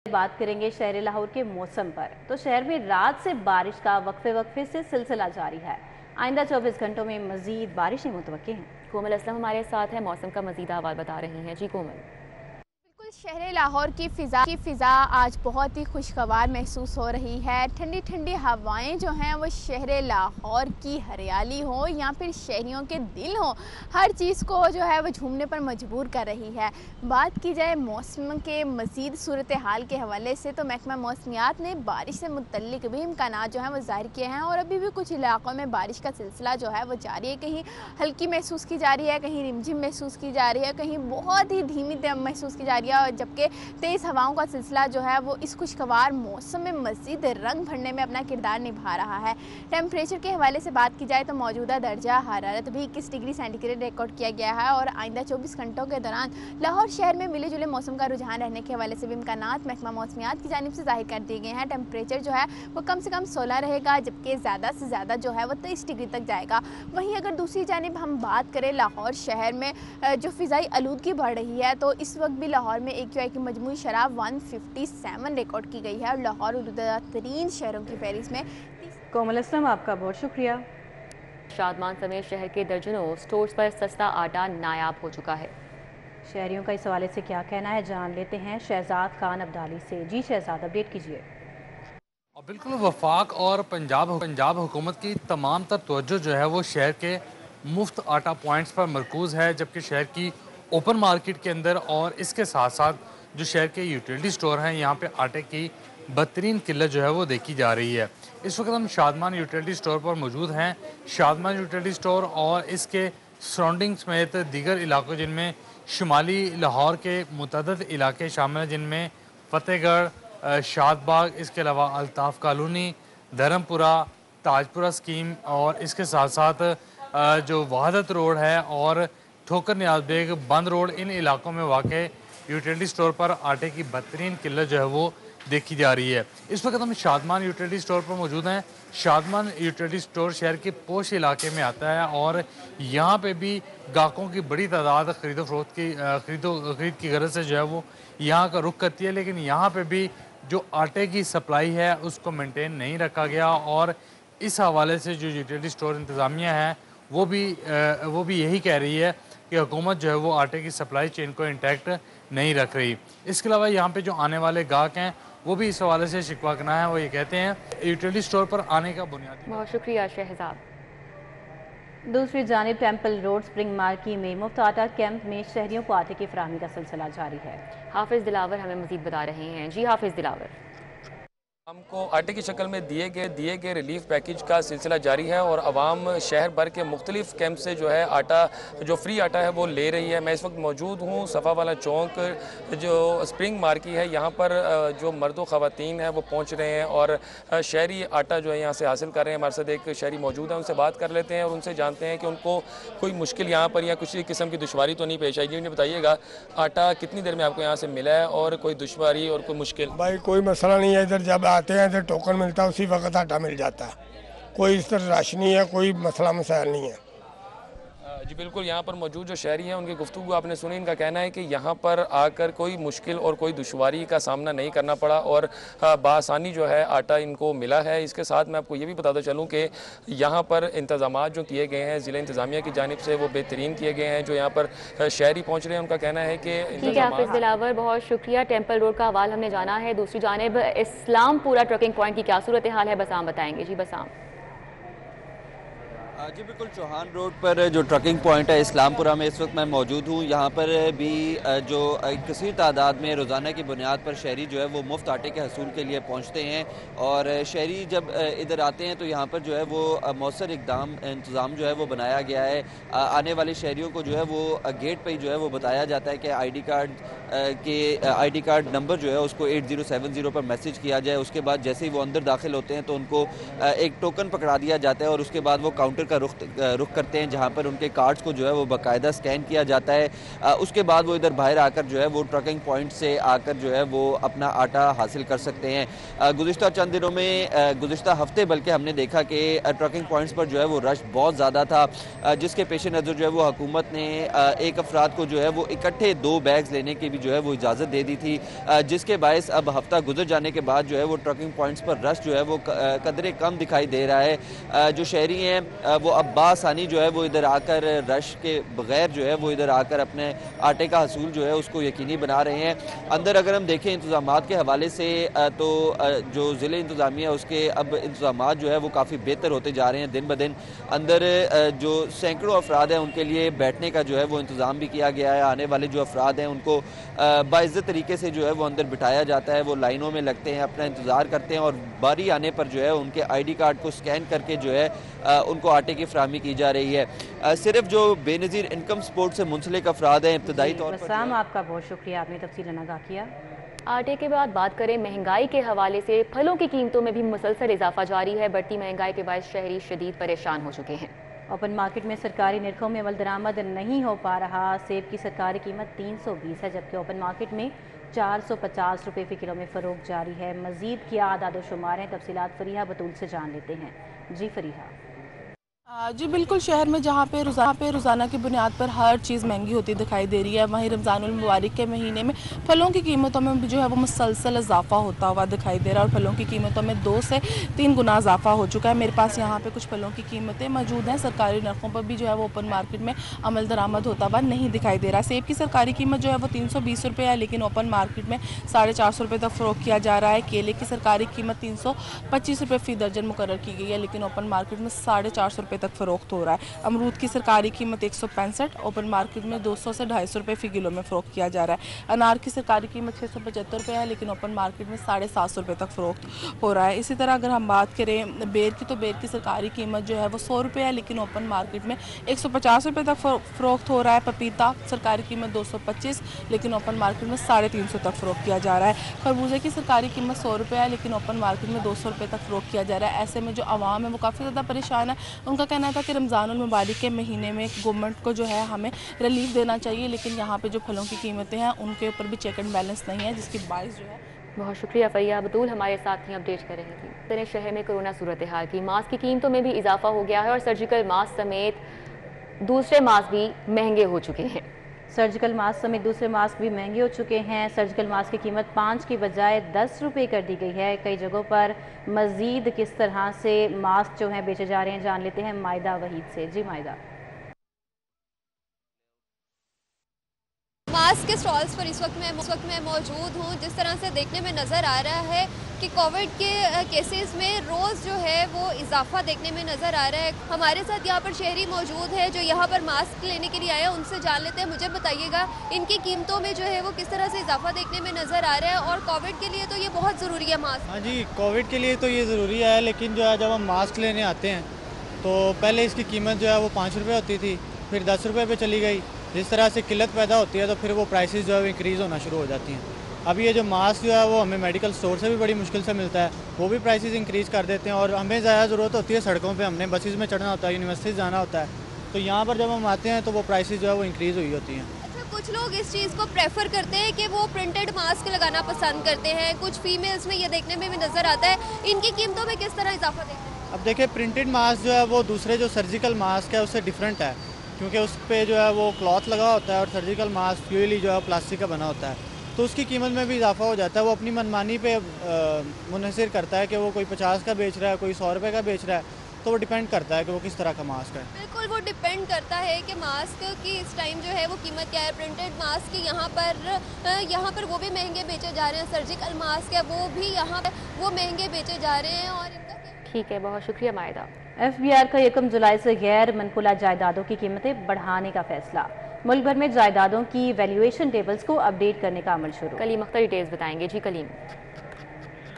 बात करेंगे शहर लाहौर के मौसम पर। तो शहर में रात से बारिश का वक्फे वक्फे से सिलसिला जारी है। आइंदा 24 घंटों में मजीद बारिशें मुतवक्की हैं। कोमल असलम हमारे साथ है, मौसम का मजीद अहवाल बता रही हैं। जी कोमल। शहर लाहौर की फ़िज़ा आज बहुत ही खुशगवार महसूस हो रही है। ठंडी ठंडी हवाएं जो हैं वो शहर लाहौर की हरियाली हो या फिर शहरियों के दिल हो, हर चीज़ को जो है वो झूमने पर मजबूर कर रही है। बात की जाए मौसम के मज़ीद सूरत हाल के हवाले से तो महकमा मौसमियात ने बारिश से मुतल्लिक भी इम्कानात जो हैं वो ज़ाहिर किए हैं और अभी भी कुछ इलाक़ों में बारिश का सिलसिला जो है वो जारी है। कहीं हल्की महसूस की जा रही है, कहीं रिमझिम महसूस की जा रही है, कहीं बहुत ही धीमी महसूस की जा रही है, जबकि तेज़ हवाओं का सिलसिला जो है वो इस खुशगवार मौसम में मज़ीद रंग भरने में अपना किरदार निभा रहा है। टेम्परेचर के हवाले से बात की जाए तो मौजूदा दर्जा हरारत भी 21 डिग्री सेंटीग्रेड रिकॉर्ड किया गया है और आइंदा 24 घंटों के दौरान लाहौर शहर में मिले जुले मौसम का रुझान रहने के हवाले से भी इम्कानात महकमा मौसमियात की जानिब से जाहिर कर दिए गए हैं। टेम्परेचर जो है वो कम से कम 16 रहेगा, जबकि ज़्यादा से ज़्यादा जो है वो 23 डिग्री तक जाएगा। वहीं अगर दूसरी जानिब हम बात करें लाहौर शहर में जो फ़िज़ाई आलूदगी बढ़ रही है तो इस वक्त भी लाहौर में AQI की मजमूई शराब 157 रिकॉर्ड की गई है और लाहौर आलूदा तरीन शहरों की फहरिस्त में। कोमल असलम, आपका बहुत शुक्रिया। शादमान समेत शहर के दर्जनों स्टोर्स पर सस्ता आटा नायाब हो चुका है। शहरियों का इस हवाले से क्या कहना है, जान लेते हैं शहजाद खान अब्दाली से। जी शहजाद, अपडेट कीजिए। बिल्कुल, वफाक और पंजाब हुकूमत की तमाम तर तवज्जो जो है वो शहर के मुफ्त आटा पॉइंट्स पर मरकूज़ है, जबकि शहर की ओपन मार्केट के अंदर और इसके साथ साथ जो शहर के यूटिलिटी स्टोर हैं यहाँ पे आटे की बदतरीन किल्लत जो है वो देखी जा रही है। इस वक्त हम शादमान यूटिलिटी स्टोर पर मौजूद हैं। शादमान यूटिलिटी स्टोर और इसके सराउंडिंग समेत दीगर इलाकों जिनमें शुमाली लाहौर के मुतअद्दिद इलाके शामिल हैं, जिनमें फतेहगढ़, शादबाग, इसके अलावा अल्ताफ़ कॉलोनी, धर्मपुरा, ताजपुरा स्कीम और इसके साथ साथ जो वहादत रोड है और ठोकर नियाज बेग बंद रोड, इन इलाकों में वाक़ यूटिलिटी स्टोर पर आटे की बदतरीन किल्लत जो है वो देखी जा रही है। इस वक्त हम शादमान यूटिलिटी स्टोर पर मौजूद हैं। शादमान यूटिलिटी स्टोर शहर के पोश इलाके में आता है और यहाँ पे भी ग्राहकों की बड़ी तादाद खरीद की गरज से जो है वो यहाँ का रुख करती है, लेकिन यहाँ पे भी जो आटे की सप्लाई है उसको मेंटेन नहीं रखा गया और इस हवाले से जो यूटिलिटी स्टोर इंतज़ामिया है वो भी यही कह रही है कि हुकूमत जो है वो आटे की सप्लाई चेन को इंटैक्ट नहीं रख रही। इसके अलावा यहाँ पे जो आने वाले ग्राहक हैं वो भी इस हवाले से शिकवा करना है। वो ये कहते हैं यूटिलिटी स्टोर पर आने का बुनियादी। बहुत शुक्रिया शहजाद। दूसरी जानिब टेम्पल रोड स्प्रिंग मार्की में मुफ्त आटा कैंप में शहरियों को आटे की फराहमी का सिलसिला जारी है। हाफिज दिलावर हमें मजीद बता रहे हैं। जी हाफिज दिलावर। हमको आटे की शक्ल में दिए गए रिलीफ पैकेज का सिलसिला जारी है और आवाम शहर भर के मुख्तलिफ कैंप से जो है आटा, जो फ्री आटा है वो ले रही है। मैं इस वक्त मौजूद हूँ सफ़ा वाला चौक, जो स्प्रिंग मार्की है, यहाँ पर जो मर्द ख़वातीन हैं वो पहुँच रहे हैं और शहरी आटा जो है यहाँ से हासिल कर रहे हैं। हमारे साथ एक शहरी मौजूद है, उनसे बात कर लेते हैं और उनसे जानते हैं कि उनको कोई मुश्किल यहाँ पर या किसी किस्म की दुश्वारी तो नहीं पेश आई। मुझे बताइएगा आटा कितनी देर में आपको यहाँ से मिला है और कोई दुश्वारी और कोई मुश्किल? भाई कोई मसला नहीं है, इधर जब आते हैं इधर टोकन मिलता है, उसी वक्त आटा मिल जाता है। कोई इस तरह राश नहीं है, कोई मसला मसाइल नहीं है। जी बिल्कुल, यहाँ पर मौजूद जो शहरी हैं उनकी गुफ्तगू आपने सुनी। इनका कहना है कि यहाँ पर आकर कोई मुश्किल और कोई दुश्वारी का सामना नहीं करना पड़ा और बासानी जो है आटा इनको मिला है। इसके साथ मैं आपको ये भी बताता चलूँ कि यहाँ पर इंतजाम जो किए गए हैं ज़िला इंतज़ामिया की जानिब से वो बेहतरीन किए गए हैं। जो यहाँ पर शहरी पहुँच रहे हैं उनका कहना है कि ठीक है हाफिज दिलावर, बहुत शुक्रिया। टेम्पल रोड का हवाल हमने जाना है। दूसरी जानिब इस्लामपुरा ट्रकिंग पॉइंट की क्या सूरत हाल है, बसाम बताएंगे। जी बसाम। जी बिल्कुल, चौहान रोड पर जो ट्रकिंग पॉइंट है इस्लामपुरा में इस वक्त मैं मौजूद हूँ। यहाँ पर भी जो कसीर तादाद में रोज़ाना की बुनियाद पर शहरी जो है वो मुफ्त आटे के हसूल के लिए पहुँचते हैं और शहरी जब इधर आते हैं तो यहाँ पर जो है वो मौसर इंतज़ाम जो है वो बनाया गया है। आने वाले शहरियों को जो है वो गेट पर ही जो है वो बताया जाता है कि आई डी कार्ड नंबर जो है उसको 8070 पर मैसेज किया जाए। उसके बाद जैसे ही वो अंदर दाखिल होते हैं तो उनको एक टोकन पकड़ा दिया जाता है और उसके बाद वो काउंटर का रुख करते हैं, जहाँ पर उनके कार्ड्स को जो है वो बाकायदा स्कैन किया जाता है। उसके बाद वो इधर बाहर आकर जो है वो ट्रकिंग पॉइंट से आकर जो है वो अपना आटा हासिल कर सकते हैं। गुज़िश्ता चंद दिनों में, गुज़िश्ता हफ्ते बल्कि हमने देखा कि ट्रकिंग पॉइंट्स पर जो है वो रश बहुत ज़्यादा था, जिसके पेश नज़र जो है वो हुकूमत ने एक अफराद को जो है वो इकट्ठे 2 बैग्स लेने की भी जो है वो इजाज़त दे दी थी, जिसके बायस अब हफ्ता गुजर जाने के बाद जो है वो ट्रकिंग पॉइंट्स पर रश जो है वो कदरे कम दिखाई दे रहा है। जो शहरी हैं वो अब बासानी जो है वो इधर आकर रश के बगैर जो है वो इधर आकर अपने आटे का हसूल जो है उसको यकीनी बना रहे हैं। अंदर अगर हम देखें इंतज़ामात के हवाले से तो जो ज़िले इंतज़ामिया उसके अब इंतज़ामात जो है वो काफ़ी बेहतर होते जा रहे हैं दिन ब दिन। अंदर जो सैकड़ों अफराद हैं उनके लिए बैठने का जो है वो इंतज़ाम भी किया गया है। आने वाले जो अफराद हैं उनको बाइज़्ज़त तरीके से जो है वो अंदर बिठाया जाता है, वो लाइनों में लगते हैं, अपना इंतज़ार करते हैं और बारी आने पर जो है उनके ID कार्ड को स्कैन करके जो है उनको आटे की फराहमी की जा रही है। सिर्फ जो बेनज़ीर इनकम सपोर्ट से मुंसलिक अफराद हैं इब्तदाई तौर पर। आपका बहुत शुक्रिया, आपने तफसीलन आगाह किया। आटे के बाद बात करें महंगाई के हवाले से, फलों की कीमतों में भी मुसलसल इजाफा जारी है। बढ़ती महंगाई के बायस शहरी शदीद परेशान हो चुके हैं। ओपन मार्केट में सरकारी निर्खों में अमल दरामद नहीं हो पा रहा। सेब की सरकारी कीमत 320 है, जबकि ओपन मार्केट में 450 रुपये फ़ी किलो में फ़रोख्त जारी है। मज़ीद क्या आदाद शुमार हैं, तफसीलात फरीहा बतूल से जान लेते हैं। जी फरीहा। जी बिल्कुल, शहर में जहाँ पे रोज़ाना की बुनियाद पर हर चीज़ महंगी होती दिखाई दे रही है, वहीं रमज़ानुल मुबारक के महीने में फ़लों की कीमतों में भी जो है वो मुसलसल इजाफा होता हुआ दिखाई दे रहा है और फलों की कीमतों में 2 से 3 गुना इजाफा हो चुका है। मेरे पास यहाँ पे कुछ फलों की कीमतें मौजूद हैं। सरकारी नरखों पर भी जो है वो ओपन मार्केट में अमल दरामद होता हुआ नहीं दिखाई दे रहा। सेब की सरकारी कीमत जो है वो 320 रुपये है, लेकिन ओपन मार्केट में 450 रुपये तक फ़रोख्त किया जा रहा है। केले की सरकारी कीमत 325 रुपये फ़ी दर्जन मुकर्रर की गई है, लेकिन ओपन मार्केट में 450 रुपये तक फ़रोख्त हो रहा है। अमरूद की सरकारी कीमत 165, ओपन मार्केट में 200 से 250 रुपये फ़ी किलो में फ़रोख्त किया जा रहा है। अनार की सरकारी कीमत 675 रुपये है, लेकिन ओपन मार्केट में 750 रुपये तक फ़रोख्त हो रहा है। इसी तरह अगर हम बात करें बेर की, तो बेर की सरकारी कीमत जो है वो 100 रुपये है, लेकिन ओपन मार्केट में 150 रुपये तक फ़रोख्त हो रहा है। पपीता सरकारी कीमत 225, लेकिन ओपन मार्केट में 350 तक फ़रोख्त किया जा रहा है। खरबूजे की सरकारी कीमत 100 रुपये है, लेकिन ओपन मार्केट में 200 रुपये तक फ़रोख्त किया जा रहा है। ऐसे में जो आवाम है वो काफ़ी ज़्यादा परेशान है। उनका कहना था कि रमज़ानुल मुबारक के महीने में गवर्नमेंट को जो है हमें रिलीफ देना चाहिए, लेकिन यहाँ पे जो फलों की कीमतें हैं उनके ऊपर भी चेक एंड बैलेंस नहीं है, जिसकी बाइस जो है। बहुत शुक्रिया फरिया बतूल, हमारे साथ ही अपडेट कर रही थी। तेरे शहर में कोरोना सूरत हाल की, मास्क की कीमतों में भी इजाफा हो गया है और सर्जिकल मास्क समेत दूसरे मास्क भी महंगे हो चुके हैं। सर्जिकल मास्क समेत दूसरे मास्क भी महंगे हो चुके हैं। सर्जिकल मास्क की कीमत 5 की बजाय 10 रुपये कर दी गई है। कई जगहों पर मज़ीद किस तरह से मास्क जो हैं बेचे जा रहे हैं, जान लेते हैं मायदा वहीद से। जी मायदा। मास्क के स्टॉल्स पर इस वक्त मैं मौजूद हूँ। जिस तरह से देखने में नज़र आ रहा है कि कोविड के केसेस में रोज़ जो है वो इजाफा देखने में नज़र आ रहा है। हमारे साथ यहाँ पर शहरी मौजूद है जो यहाँ पर मास्क लेने के लिए आए हैं, उनसे जान लेते हैं। मुझे बताइएगा इनकी कीमतों में जो है वो किस तरह से इजाफा देखने में नज़र आ रहा है, और कोविड के लिए तो ये बहुत ज़रूरी है मास्क। हाँ जी, कोविड के लिए तो ये ज़रूरी है, लेकिन जो है जब हम मास्क लेने आते हैं तो पहले इसकी कीमत जो है वो 5 रुपये होती थी, फिर 10 रुपये पे चली गई। जिस तरह से किल्लत पैदा होती है तो फिर वो प्राइसेस जो है वो इंक्रीज़ होना शुरू हो जाती हैं। अब ये जो मास्क जो है वो हमें मेडिकल स्टोर से भी बड़ी मुश्किल से मिलता है, वो भी प्राइसेस इंक्रीज़ कर देते हैं और हमें ज़्यादा ज़रूरत होती है सड़कों पे, हमने बसेस में चढ़ना होता है, यूनिवर्सिटीज़ जाना होता है, तो यहाँ पर जब हम आते हैं तो वो प्राइसेस जो है वो इंक्रीज़ हुई होती हैं। अच्छा, कुछ लोग इस चीज़ को प्रेफर करते हैं कि वो प्रिंटेड मास्क लगाना पसंद करते हैं, कुछ फीमेल्स में ये देखने में भी नज़र आता है। इनकी कीमतों में किस तरह इजाफा देखते हैं? अब देखिए, प्रिंटेड मास्क जो है वो दूसरे जो सर्जिकल मास्क है उससे डिफरेंट है, क्योंकि उस पर जो है वो क्लॉथ लगा होता है और सर्जिकल मास्क प्योरली जो है प्लास्टिक का बना होता है, तो उसकी कीमत में भी इजाफा हो जाता है। वो अपनी मनमानी पे मुनहसर करता है कि वो कोई 50 का बेच रहा है, कोई 100 रुपये का बेच रहा है, तो वो डिपेंड करता है कि वो किस तरह का मास्क है। बिल्कुल, वो डिपेंड करता है कि मास्क की इस टाइम जो है वो कीमत क्या है। प्रिंटेड मास्क की यहाँ पर वो भी महंगे बेचे जा रहे हैं, सर्जिकल मास्क है वो भी यहाँ पर वो महंगे बेचे जा रहे हैं। और ठीक है, बहुत शुक्रिया मायदा। FBR का 1 जुलाई से गैर मनकुला जायदादों की कीमतें बढ़ाने का फैसला। मुल्क भर में जायदादों की वैल्यूएशन टेबल्स को अपडेट करने का अमल शुरू। कलीम अख्तर डिटेल्स बताएंगे। जी कलीम।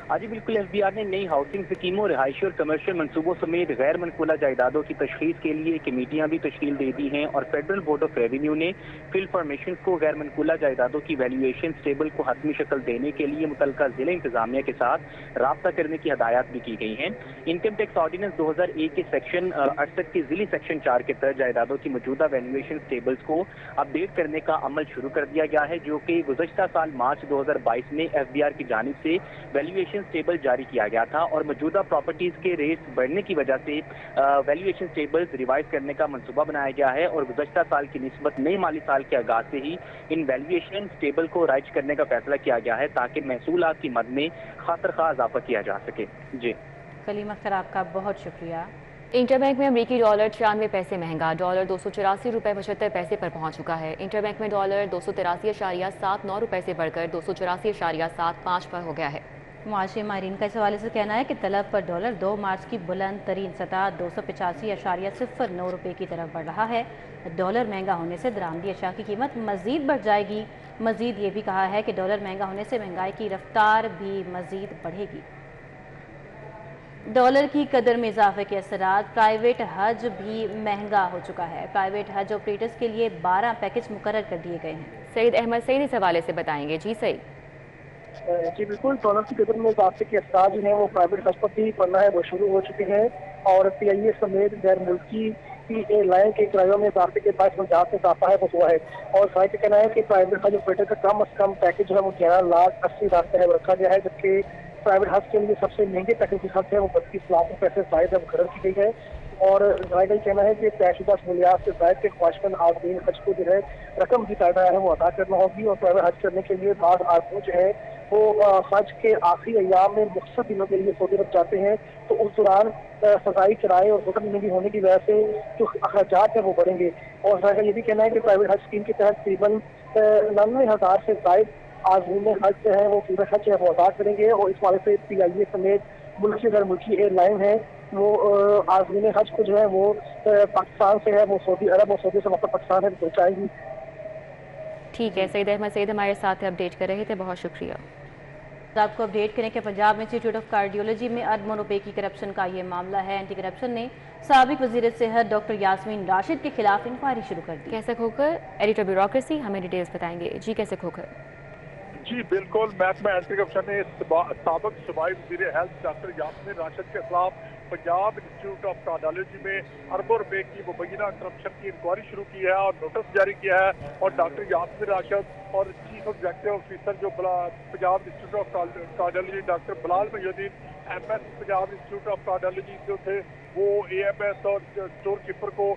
आज बिल्कुल FBR ने नई हाउसिंग स्कीमों, रिहायशी और कमर्शियल मंसूबों समेत गैर मनकूला जायदादों की तशखीस के लिए कमेटियां भी तश्कील दे दी हैं और फेडरल बोर्ड ऑफ रेवेन्यू ने फिल फॉर्मेशन को गैर मनकूला जायदादों की वैल्यूएशन टेबल को हतमी शक्ल देने के लिए मुतल्लिका जिला इंतजामिया के साथ राब्ता करने की हदायत भी की गई हैं। इनकम टैक्स ऑर्डिनेंस 2001 के सेक्शन 68 के जिली सेक्शन 4 के तहत जायदादों की मौजूदा वैल्यूएशन टेबल्स को अपडेट करने का अमल शुरू कर दिया गया है, जो कि गुज़श्ता साल मार्च 2022 में FBR की जानिब से वैल्यूएशन टेबल जारी किया गया था और मौजूदा प्रॉपर्टीज के रेट्स बढ़ने की वजह से वैल्यूएशन टेबल्स रिवाइज करने का मंसूबा बनाया गया है और गुज़श्ता साल की निस्बत नए माली साल के आगाज से ही इन वैल्यूएशन टेबल को राइज करने का फैसला किया गया है ताकि महसूलात की मद में खातरखा इजाफा किया जा सके। जी कलीम अख्तर, आपका बहुत शुक्रिया। इंटरबैंक में अमरीकी डॉलर 96 पैसे महंगा, डॉलर 284 रुपये 75 पैसे पर पहुंच चुका है। इंटरबैंक में डॉलर 283.79 रुपये से बढ़कर 284.75 पर हो गया है। मुआशी माहिरीन का इस हवाले से कहना है कि तलब पर डॉलर 2 मार्च की बुलंद तरीन सतह 285.09 रुपये की तरफ बढ़ रहा है। डॉलर महंगा होने से दरामदी अशा की कीमत मजीद बढ़ जाएगी। मजीद ये भी कहा है कि डॉलर महंगा होने से महंगाई की रफ्तार भी मजीद बढ़ेगी। डॉलर की कदर में इजाफे के असरात, प्राइवेट हज भी महंगा हो चुका है। प्राइवेट हज ऑपरेटर्स के लिए 12 पैकेज मुकर्रर कर दिए गए हैं। सईद अहमद सईद इस हवाले से बताएंगे। जी सईद। जी बिल्कुल, डॉलर की कदर में इजाफे के असरात जो हैं वो प्राइवेट हज पर भी पड़ना है, वो शुरू हो चुके हैं और PIA समेत गैर मुल्की की एयरलाइन के किरायों में इजाफे के बाद जहाँ से इजाफा है वो हुआ है और साथ ही कहना है कि प्राइवेट हज ऑपरेटर का कम अज कम पैकेज जो है वो 11,80,000 रखा गया है, जबकि प्राइवेट हज के लिए सबसे महंगे पैकेज की खर्च है वो 32 लाख रुपए से जायद मुकर्रर की गई है और जायदा कहना है कि तयशुदा सहूलियात से जायद के ख्वाहिशमंद आदमीन हज को जो है रकम की तादाद है वो अदा करना होगी और प्राइवेट हज करने के लिए बाद आदमी जो है वो हज के आखिरी अयाम में मुख्तलिफ दिनों के लिए सऊदी अरब जाते हैं तो उस दौरान सफाई किराए और होटल महंगी होने की वजह से जो अखराजात है वो बढ़ेंगे और जायदा ये भी कहना है कि प्राइवेट हज स्कीम के तहत तकरीबन 99,000 से जायद आज़मीन हज जो है वो पूरा खर्च है वो अदा करेंगे और इस वाले से PIA समेत मुल्क गैर मुल्की एयरलाइन है वो आज़मीन हज को जो है वो पाकिस्तान से है वो सऊदी अरब और सऊदी से वापस पाकिस्तान है पहुँचाएंगी। ठीक है, सईद अहमद सईद हमारे साथ अपडेट कर रहे थे, बहुत शुक्रिया। आपको अपडेट करें कि पंजाब इंस्टीट्यूट ऑफ कार्डियोलॉजी में अरबों रुपए की करप्शन का ये मामला है। एंटी करप्शन ने साबिक वजीर सेहत डॉक्टर यास्मीन राशिद के खिलाफ इंक्वायरी शुरू कर दी। कैसे खोकर एडिटर ब्यूरोक्रेसी हमें डिटेल्स बताएंगे। जी कैसे खोकर। जी बिल्कुल, महकमा एंटी करप्शन ने साबिक सूबाई वजीर हेल्थ डॉक्टर यास्मीन राशिद के खिलाफ पंजाब इंस्टीट्यूट ऑफ कार्डियोलॉजी में अरबों रुपए की मुबैना करप्शन की इंक्वायरी शुरू की है और नोटिस जारी किया है और डॉक्टर यास्मीन राशिद और चीफ एग्जीक्यूटिव ऑफिसर जो Punjab institute of cardiology doctor Bilal Mohiuddin MS Punjab institute of cardiology जो थे वो AMS और स्टोर कीपर को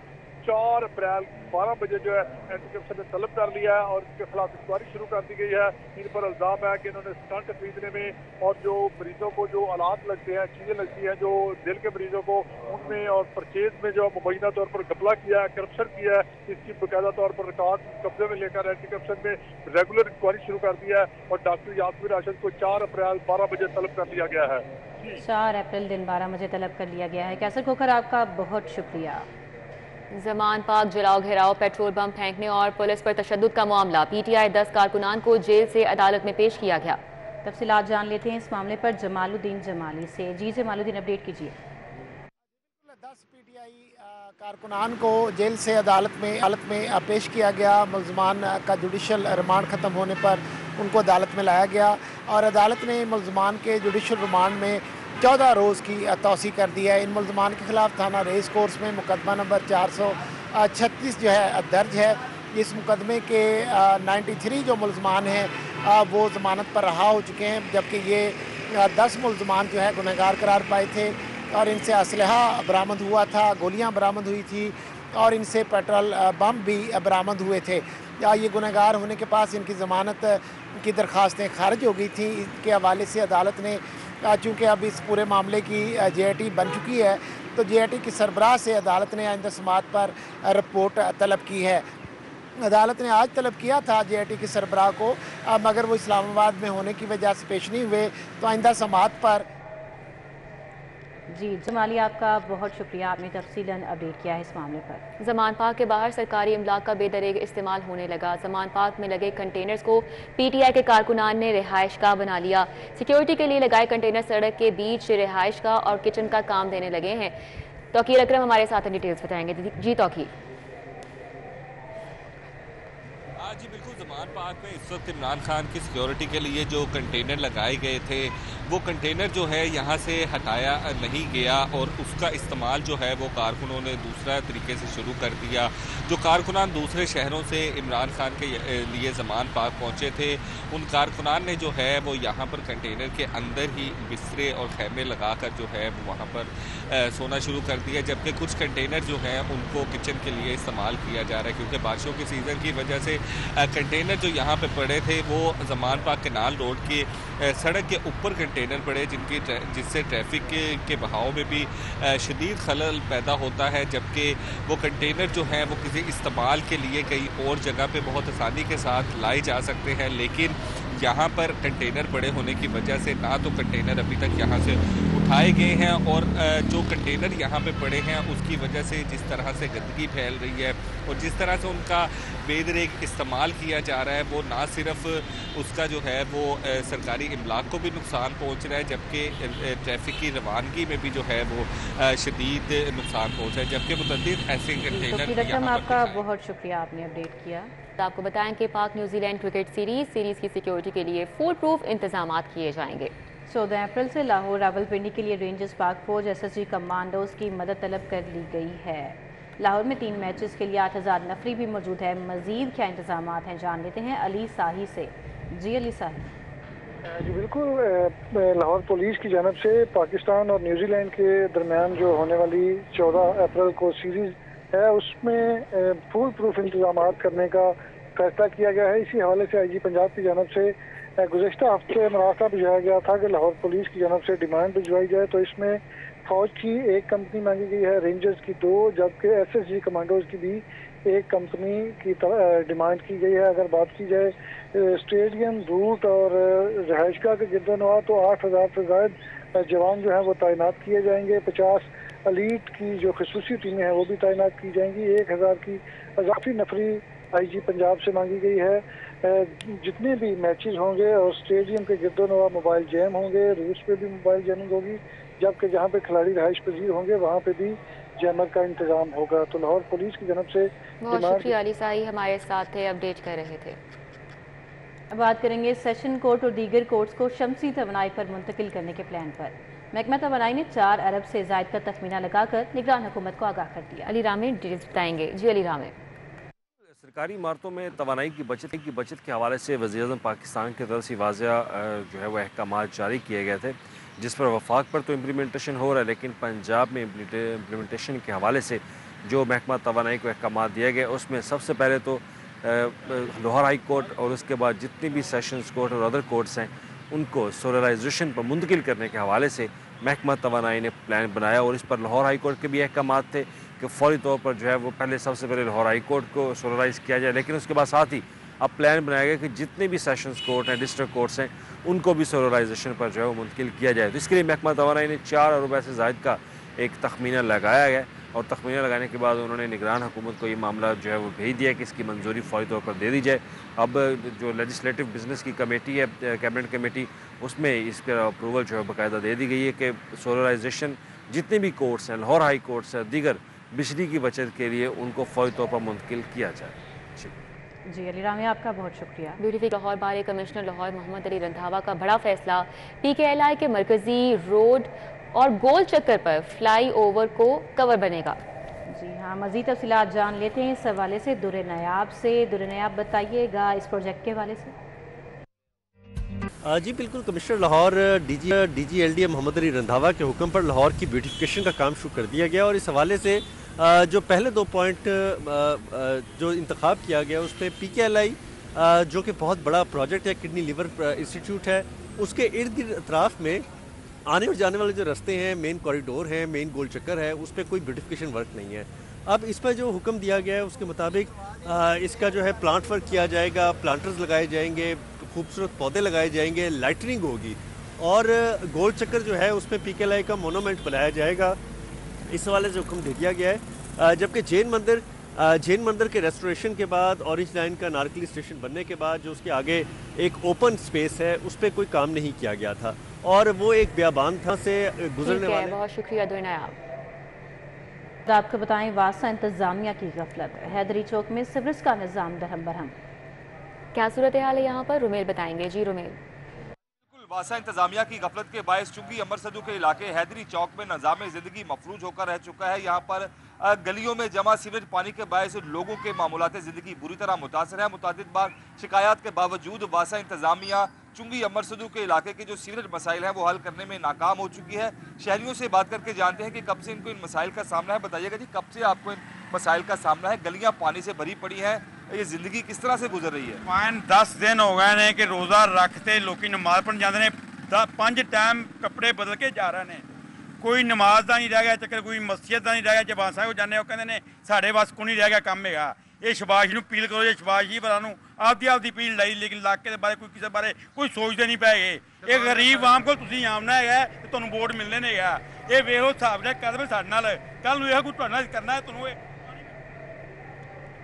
4 अप्रैल 12 बजे जो है एंटी करप्शन ने तलब कर लिया है और इनके खिलाफ इंक्वायरी शुरू कर दी गई है। इन पर इल्जाम है कि इन्होंने स्टंट खरीदने में और जो मरीजों को जो आलात लगते हैं, चीज़ें लगती हैं जो दिल के मरीजों को, उनमें और परचेज में जो मुबैना तौर पर घपला किया है, करप्शन किया है। इसकी बाकायदा तौर पर रिकॉर्ड कब्जे में लेकर एंटी करप्शन में रेगुलर इंक्वायरी शुरू कर दिया है और डॉक्टर यास्मीन राशिद को 4 अप्रैल 12 बजे तलब कर लिया गया है। 4 अप्रैल दिन 12 बजे तलब कर लिया गया है। कैसर खोकर, आपका बहुत शुक्रिया। जमान पाक जलाओ घेराव, पेट्रोल बम फेंकने और पुलिस पर तशद्दुद का मामला, PTI 10 कारकुनान को जेल से अदालत में पेश किया गया। तफसीलात जान लेते हैं इस मामले पर जमालुद्दीन जमाली से। जी जमालुद्दीन, अपडेट कीजिए। 10 PTI कारकुनान को जेल से अदालत में पेश किया गया। मुल्ज़मान का जुडिशल रिमांड ख़त्म होने पर उनको अदालत में लाया गया और अदालत ने मुल्ज़मान के जुडिशल रिमांड में 14 रोज़ की तौसी कर दी है। इन मुल्ज़मान के खिलाफ थाना रेस कोर्स में मुकदमा नंबर 436 जो है दर्ज है। इस मुकदमे के 93 जो मुल्ज़मान हैं वो ज़मानत पर रहा हो चुके हैं, जबकि ये 10 मुल्ज़मान जो है गुनहगार करार पाए थे और इनसे असलहा बरामद हुआ था, गोलियां बरामद हुई थी और इनसे पेट्रोल बम भी बरामद हुए थे। ये गुनहगार होने के पास इनकी ज़मानत की दरख्वास्तें खारिज हो गई थी। इसके हवाले से अदालत ने चूँकि अब इस पूरे मामले की JIT बन चुकी है तो JIT की सरबराह से अदालत ने आइंदा समाअत पर रिपोर्ट तलब की है। अदालत ने आज तलब किया था JIT की सरबराह को, मगर वो इस्लामाबाद में होने की वजह से पेश नहीं हुए तो आइंदा समाअत पर जी जमाली, आपका बहुत शुक्रिया, आपने तफसीलन अपडेट किया है इस मामले पर। जमान पार्क के बाहर सरकारी इमलाक का बेदरेग इस्तेमाल होने लगा। जमान पार्क में लगे कंटेनर्स को PTI के कारकुनान ने रिहाइश का बना लिया। सिक्योरिटी के लिए लगाए कंटेनर सड़क के बीच रिहाइश का और किचन का काम देने लगे हैं। तौकीर अकरम हमारे साथ डिटेल्स बताएंगे। जी तौकीर। जी बिल्कुल, जमान पार्क में इस वक्त इमरान खान की सिक्योरिटी के लिए जो कंटेनर लगाए गए थे वो कंटेनर जो है यहाँ से हटाया नहीं गया और उसका इस्तेमाल जो है वो कारकुनों ने दूसरा तरीके से शुरू कर दिया। जो कारकुनान दूसरे शहरों से इमरान खान के लिए जमान पार्क पहुँचे थे, उन कारकुनान ने जो है वो यहाँ पर कंटेनर के अंदर ही बिस्तरे और खैमे लगाकर जो है वो वहाँ पर सोना शुरू कर दिया, जबकि कुछ कंटेनर जो हैं उनको किचन के लिए इस्तेमाल किया जा रहा है, क्योंकि बारिशों के सीज़न की वजह से कंटेनर जो यहाँ पे पड़े थे वो जमान पार्क केनाल रोड की सड़क के ऊपर कंटेनर पड़े, जिससे ट्रैफिक के बहाव में भी शदीद खलल पैदा होता है, जबकि वो कंटेनर जो हैं वो किसी इस्तेमाल के लिए कहीं और जगह पे बहुत आसानी के साथ लाए जा सकते हैं, लेकिन यहाँ पर कंटेनर पड़े होने की वजह से ना तो कंटेनर अभी तक यहाँ से उठाए गए हैं और जो कंटेनर यहाँ पे पड़े हैं उसकी वजह से जिस तरह से गंदगी फैल रही है और जिस तरह से उनका बेदरेग इस्तेमाल किया जा रहा है, वो ना सिर्फ उसका जो है वो सरकारी इमलाक को भी नुकसान पहुँच रहा है, जबकि ट्रैफिक की रवानगी में भी जो है वो शदीद नुकसान पहुँच रहा है, जबकि मुतअद्दिद ऐसे कंटेनर। आपका बहुत शुक्रिया, आपने अपडेट किया। आपको बताएं कि पाक न्यूजीलैंड क्रिकेट सीरीज की सिक्योरिटी के लिए फुल प्रूफ इंतजाम किए जाएंगे। 14 अप्रैल से लाहौर रावलपिंडी के लिए रेंजर्स पाक फौज SSG कमांडोज की मदद तलब कर ली गई है। लाहौर में 3 मैचेस के लिए 8000 नफरी भी मौजूद है। मजीद क्या इंतजाम हैं, जान लेते हैं अली साही से। जी अली साही। जी बिल्कुल, लाहौर पुलिस की जानब से पाकिस्तान और न्यूजीलैंड के दरमियान जो होने वाली 14 अप्रैल को सीरीज़ है उसमें फुल प्रूफ इंतजाम करने का फैसला किया गया है। इसी हवाले से IG पंजाब की जानब से गुज़श्ता हफ्ते मराठा भिजवाया गया था कि लाहौर पुलिस की जानब से डिमांड भिजवाई जाए, तो इसमें फ़ौज की 1 कंपनी मांगी गई है, रेंजर्स की 2, जबकि SSG कमांडोज की भी 1 कंपनी की डिमांड की गई है। अगर बात की जाए स्टेडियम, रूट और रहायशगाह के गिरदनवा तो 8000 से ज़ायद जवान जो हैं वो तैनात किए जाएंगे। 50 अलीट की जो खसूसी टीमें हैं वो भी तैनात की जाएंगी। 1000 की अजाफी नफरी IG पंजाब से मांगी गई है। जितने भी मैचेस होंगे और स्टेडियम के गिरदोनवा मोबाइल जैम होंगे, रूट्स पे भी मोबाइल जैमिंग होगी, जबकि जहाँ पे खिलाड़ी रहाइश पजीर होंगे वहाँ पे भी जैमर का इंतजाम होगा। तो लाहौर पुलिस की जानब से बहुत शुक्रिया अली साही, हमारे साथ थे, अपडेट कर रहे थे। अब बात करेंगे सेशन कोर्ट और दीगर कोर्ट्स को शमसी तवानाई पर मुंतकिल करने के प्लान पर। महकमा तवानाई ने 4 अरब से ज़ायद का तखमीना लगाकर निगरान हुकूमत को आगाह कर दिया। अली रामे डिटेल्स बताएंगे। जी अली रामे। सरकारी इमारतों में तवानाई की बचत के हवाले से वज़ीर-ए-आज़म पाकिस्तान की तरफ से वाज़िया जो है वो अहकाम जारी किए गए थे, जिस पर वफाक पर तो इम्प्लीमेंटेशन हो रहा है, लेकिन पंजाब में इम्प्लीमेंटेशन के हवाले से जो महकमा तवानाई को अहकाम दिए गए उसमें सबसे पहले तो लाहौर हाई कोर्ट और उसके बाद जितनी भी सेशंस कोर्ट और अदर कोर्ट्स हैं उनको सोलराइजेशन पर मुंतकिल करने के हवाले से महकमा तवानाई ने प्लान बनाया और इस पर लाहौर हाई कोर्ट के भी अहकाम थे कि फौरी तौर पर जो है वो पहले सबसे पहले लाहौर हाई कोर्ट को सोलराइज किया जाए, लेकिन उसके बाद साथ ही अब प्लान बनाया गया कि जितने भी सेशंस कोर्ट हैं, डिस्ट्रिक्ट कोर्ट्स हैं, उनको भी सोलराइजेशन पर जो है वो मुंतकिल किया जाए। तो इसके लिए महकमा तवानाई ने 4 अरब से ज़ायद का एक तखमीना लगाया गया और तखमीना लगाने के बाद उन्होंने निगरान हुकूमत को ये मामला जो है वो भेज दिया कि इसकी मंजूरी फौरी तौर पर दे दी जाए। अब जो लेजिस्लेटिव बिजनेस की कमेटी है, कैबिनेट कमेटी, उसमें इसका अप्रूवल जो है बाकायदा दे दी गई है कि सोलराइजेशन जितने भी कोर्ट्स हैं, लाहौर हाई कोर्ट्स हैं, दीगर बिजली की बचत के लिए उनको फौरी तौर पर मुंतकिल किया जाए। जी अली रामी, आपका बहुत शुक्रिया। ब्यूटीफिक लाहौर बारे कमिश्नर लाहौर मोहम्मद अली रंधावा का बड़ा फैसला, PKLI के मरकजी रोड और गोल चक्कर पर फ्लाई ओवर को कवर बनेगा। जी हाँ, मज़ीद तफसीलात जान लेते हैं इस हवाले से दुर्रे नयाब से। दुर्रे नयाब, बताइएगा इस प्रोजेक्ट के हवाले से। जी बिल्कुल, commissioner Lahore DG LDA Mohammad Ali Randhawa के हुक्म पर लाहौर की ब्यूटिफिकेशन का काम शुरू कर दिया गया और इस हवाले से जो पहले 2 पॉइंट जो इंतखाब किया गया उस पर PKLI जो कि बहुत बड़ा प्रोजेक्ट है, किडनी लिवर इंस्टीट्यूट है, उसके इर्द गिर्द अतराफ़ में आने और जाने वाले जो रास्ते हैं, मेन कॉरिडोर है, मेन गोल चक्कर है, उस पर कोई ब्यूटिफिकेशन वर्क नहीं है। अब इस पर जो हुक्म दिया गया है उसके मुताबिक इसका जो है प्लांट वर्क किया जाएगा, प्लांटर्स लगाए जाएंगे, खूबसूरत पौधे लगाए जाएंगे, लाइटनिंग होगी और गोल चक्कर जो है उसमें PKLI का मोनूमेंट बनाया जाएगा, इस हवाले से हुक्म दे दिया गया है। जबकि जैन मंदिर के रेस्टोरेशन के बाद ऑरेंज लाइन का नारकली स्टेशन बनने के बाद जो उसके आगे एक ओपन स्पेस है उस पर कोई काम नहीं किया गया था और वो एक बियाबान था से गुजरने वाले। बहुत शुक्रिया दुनिया। आपको बताएं, वासा इंतजामिया की गफलत, हैदरी चौक में सिवरेज का निज़ाम दरहम बरहम। क्या सूरत हाल है यहाँ पर, रुमेल बताएंगे। जी रुमेल। वासा इंतजामिया की गफलत के बायस चुंगी अमर सदू के इलाके हैदरी चौक में निज़ाम ज़िंदगी मफलूज होकर रह चुका है। यहाँ पर गलियों में जमा सीवरेज पानी के बायस लोगों के मामूलात ज़िंदगी बुरी तरह मुतासर है। मुतअद्दिद बार शिकायत के बावजूद वासा इंतजामिया चुंगी अमर सदू के इलाके के जो सीवरेज मसाइल हैं वो हल करने में नाकाम हो चुकी है। शहरियों से बात करके जानते हैं कि कब से इनको इन मसाइल का सामना है। बताइएगा जी, कब से आपको इन मसाइल का सामना है? गलियाँ पानी से भरी पड़ी हैं, ये जिंदगी किस तरह से गुजर रही है? 10 दिन हो गए ने कि रोज़ा रखते लोग नमाज पढ़न जाते हैं, 5 टाइम कपड़े बदल के जा रहे हैं। कोई नमाज का नहीं रह गया चक्कर, कोई मस्जिद का नहीं रह गया। जब बासा जाने कहते हैं साढ़े बस को नहीं रह गया काम है। ये शबाश नूं अपील करो, ये शबाश जी भरा आपकी अपील लाई, लेकिन इलाके के बारे कोई किसी बारे कोई सोचते नहीं पै गए। ये गरीब आम को तुसीं आमना है तो तुहानूं वोट मिलने नहीं है। ये वेखो हिसाब से कर साडे नाल कल नूं यह कुछ तुहाडे नाल करना है तुहानूं।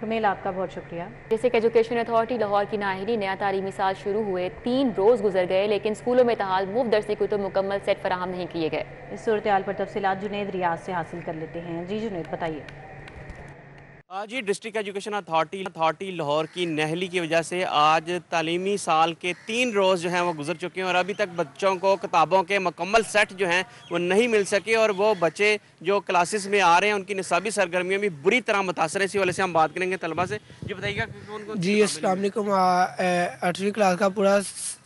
रुमेल आपका बहुत शुक्रिया। बेसिक एजुकेशन अथॉरिटी लाहौर की नाहिली नया तालीमी साल शुरू हुए 3 रोज़ गुजर गए, लेकिन स्कूलों में ताहाल मुफ्त दरसी कुतुब मुकम्मल सेट फराहम नहीं किए गए। इस सूरत हाल पर तफसीलात जुनैद रियाज से हासिल कर लेते हैं। जी जुनैद बताइए। जी, डिस्ट्रिक्ट एजुकेशन अथॉरिटी लाहौर की नहली की वजह से आज तालीमी साल के 3 रोज़ जो हैं वो गुजर चुके हैं और अभी तक बच्चों को किताबों के मुकम्मल सेट जो हैं वो नहीं मिल सके और वो बच्चे जो क्लासेस में आ रहे हैं उनकी निसाबी सरगर्मियों में बुरी तरह मुतासर है। इसी वाले से हम बात करेंगे तलबा से। जी बताइएगा कौन जी। अस्सलाम वालेकुम। 8वीं क्लास का पूरा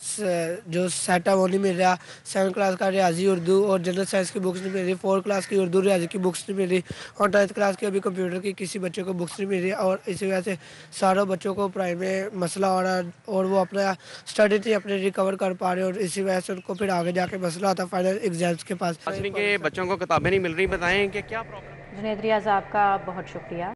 जो सेट है वो नहीं मिल रहा। 7th क्लास का रियाजी उर्दू और जनरल साइंस की बुक्स नहीं मिल रही। 4th क्लास की उर्दू रियाजी की बुक्स नहीं मिल रही और 10th क्लास की अभी कंप्यूटर की किसी बच्चे को बुक्स नहीं मिल रही और इसी वजह से सारों बच्चों को पढ़ाई में मसला हो रहा है और वो अपना स्टडी नहीं अपने रिकवर कर पा रहे और इसी वजह से उनको फिर आगे जाके मसला आता है फाइनल एग्जाम्स के पास। के बच्चों को किताबें नहीं मिल रही, बताएं कि क्या प्रॉब्लम? जुनैद रियाज आपका बहुत शुक्रिया।